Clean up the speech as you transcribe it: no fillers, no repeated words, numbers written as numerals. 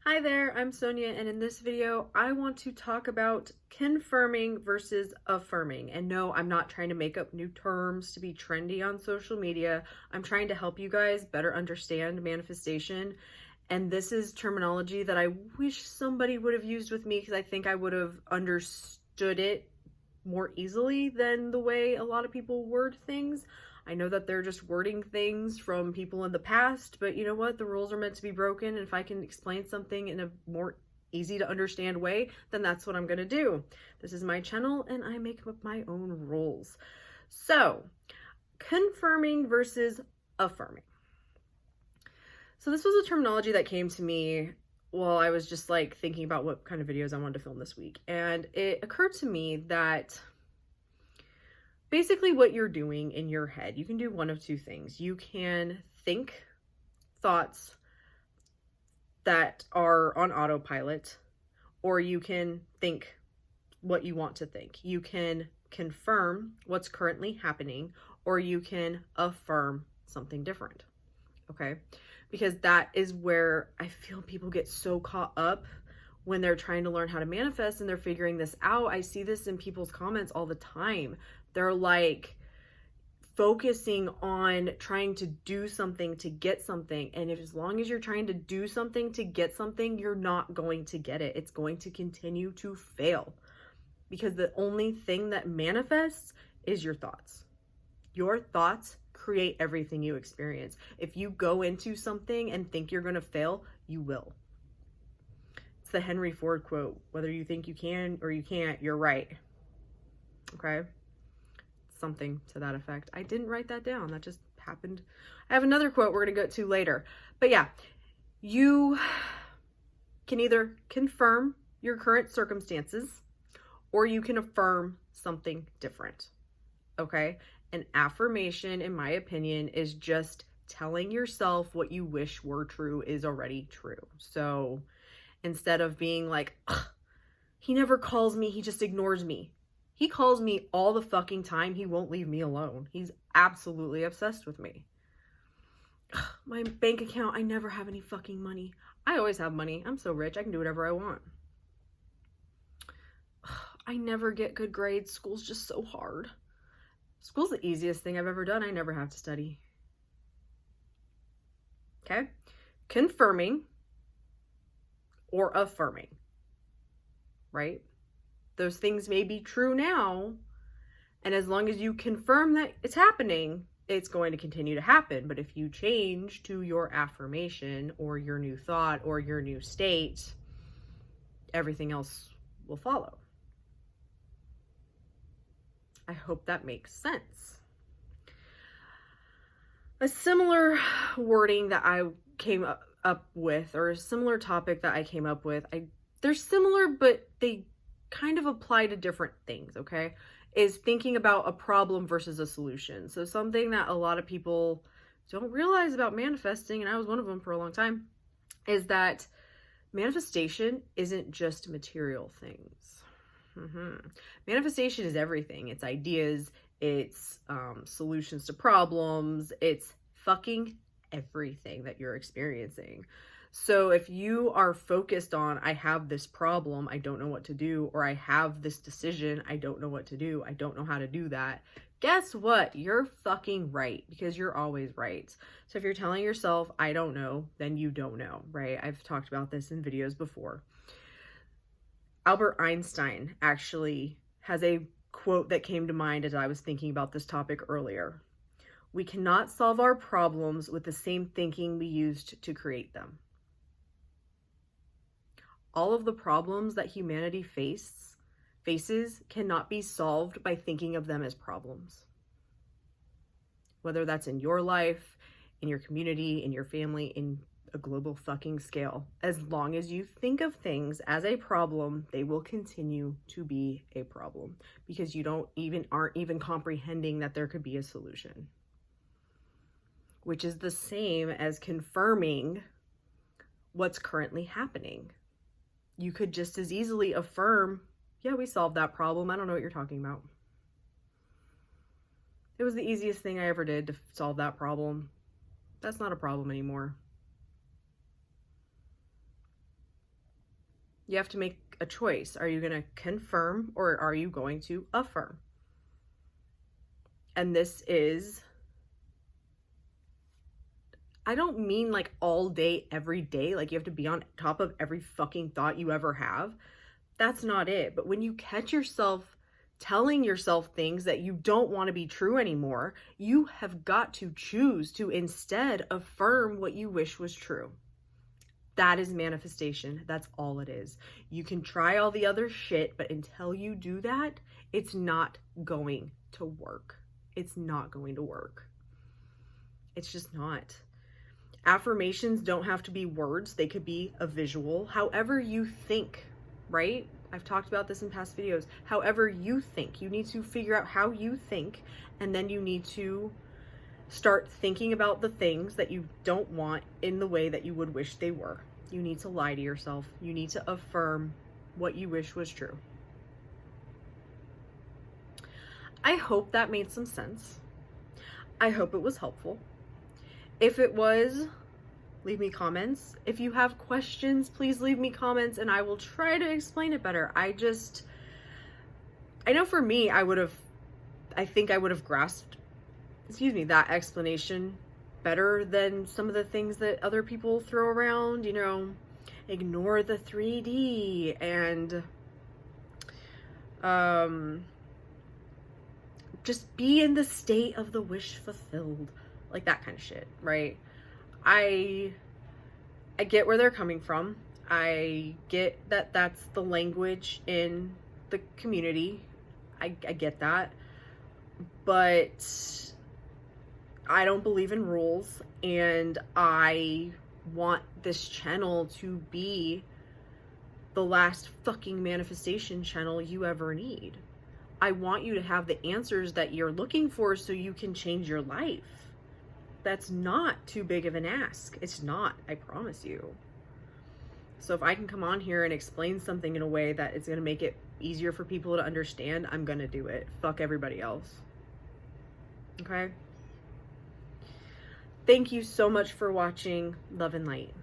Hi there, I'm Sonia, and in this video, I want to talk about confirming versus affirming. And no, I'm not trying to make up new terms to be trendy on social media. I'm trying to help you guys better understand manifestation. And this is terminology that I wish somebody would have used with me because I think I would have understood it more easily than the way a lot of people word things. I know that they're just wording things from people in the past, but you know what? The rules are meant to be broken. And if I can explain something in a more easy to understand way, then that's what I'm going to do. This is my channel and I make up my own rules. So, confirming versus affirming. So this was a terminology that came to me while I was just like thinking about what kind of videos I wanted to film this week. And it occurred to me that basically what you're doing in your head, you can do one of two things. You can think thoughts that are on autopilot, or you can think what you want to think. You can confirm what's currently happening, or you can affirm something different. Okay? Because that is where I feel people get so caught up when they're trying to learn how to manifest and they're figuring this out. I see this in people's comments all the time. They're like focusing on trying to do something to get something. And if as long as you're trying to do something to get something, you're not going to get it. It's going to continue to fail because the only thing that manifests is your thoughts. Your thoughts create everything you experience. If you go into something and think you're going to fail, you will. It's the Henry Ford quote, whether you think you can or you can't, you're right. Okay? Something to that effect. I didn't write that down. That just happened. I have another quote we're going to go to later. But yeah, you can either confirm your current circumstances or you can affirm something different. Okay? An affirmation, in my opinion, is just telling yourself what you wish were true is already true. So instead of being like, he never calls me, he just ignores me. He calls me all the fucking time. He won't leave me alone. He's absolutely obsessed with me. My bank account, I never have any fucking money. I always have money. I'm so rich. I can do whatever I want. I never get good grades. School's just so hard. School's the easiest thing I've ever done. I never have to study. Okay? Confirming or affirming, right? Those things may be true now, and as long as you confirm that it's happening, it's going to continue to happen. But if you change to your affirmation or your new thought or your new state, everything else will follow. I hope that makes sense. A similar wording that I came up with, or a similar topic that I came up with, they're similar, but they kind of apply to different things, okay? Is thinking about a problem versus a solution. So something that a lot of people don't realize about manifesting, and I was one of them for a long time, is that manifestation isn't just material things. Manifestation is everything. It's ideas, it's solutions to problems, it's fucking everything that you're experiencing. So if you are focused on, I have this problem, I don't know what to do, or I have this decision, I don't know what to do, I don't know how to do that, guess what? You're fucking right, because you're always right. So if you're telling yourself, I don't know, then you don't know, right? I've talked about this in videos before. Albert Einstein actually has a quote that came to mind as I was thinking about this topic earlier. We cannot solve our problems with the same thinking we used to create them. All of the problems that humanity faces cannot be solved by thinking of them as problems. Whether that's in your life, in your community, in your family, in a global fucking scale. As long as you think of things as a problem, they will continue to be a problem because you aren't even comprehending that there could be a solution. Which is the same as confirming what's currently happening. You could just as easily affirm, yeah, we solved that problem. I don't know what you're talking about. It was the easiest thing I ever did to solve that problem. That's not a problem anymore. You have to make a choice. Are you going to confirm or are you going to affirm? And this is, I don't mean like all day, every day, like you have to be on top of every fucking thought you ever have. That's not it. But when you catch yourself telling yourself things that you don't want to be true anymore, you have got to choose to instead affirm what you wish was true. That is manifestation. That's all it is. You can try all the other shit, but until you do that, it's not going to work. It's not going to work. It's just not. Affirmations don't have to be words. They could be a visual. However you think, right? I've talked about this in past videos. However you think, you need to figure out how you think, and then you need to start thinking about the things that you don't want in the way that you would wish they were. You need to lie to yourself. You need to affirm what you wish was true. I hope that made some sense. I hope it was helpful. If it was, leave me comments. If you have questions, please leave me comments and I will try to explain it better. I know for me, I think I would have grasped, that explanation better than some of the things that other people throw around, ignore the 3D and just be in the state of the wish fulfilled, like that kind of shit, right? I get where they're coming from. I get that that's the language in the community. I get that. But I don't believe in rules, and I want this channel to be the last fucking manifestation channel you ever need. I want you to have the answers that you're looking for so you can change your life. That's not too big of an ask. It's not, I promise you. So if I can come on here and explain something in a way that it's going to make it easier for people to understand, I'm going to do it. Fuck everybody else. Okay? Thank you so much for watching. Love and light.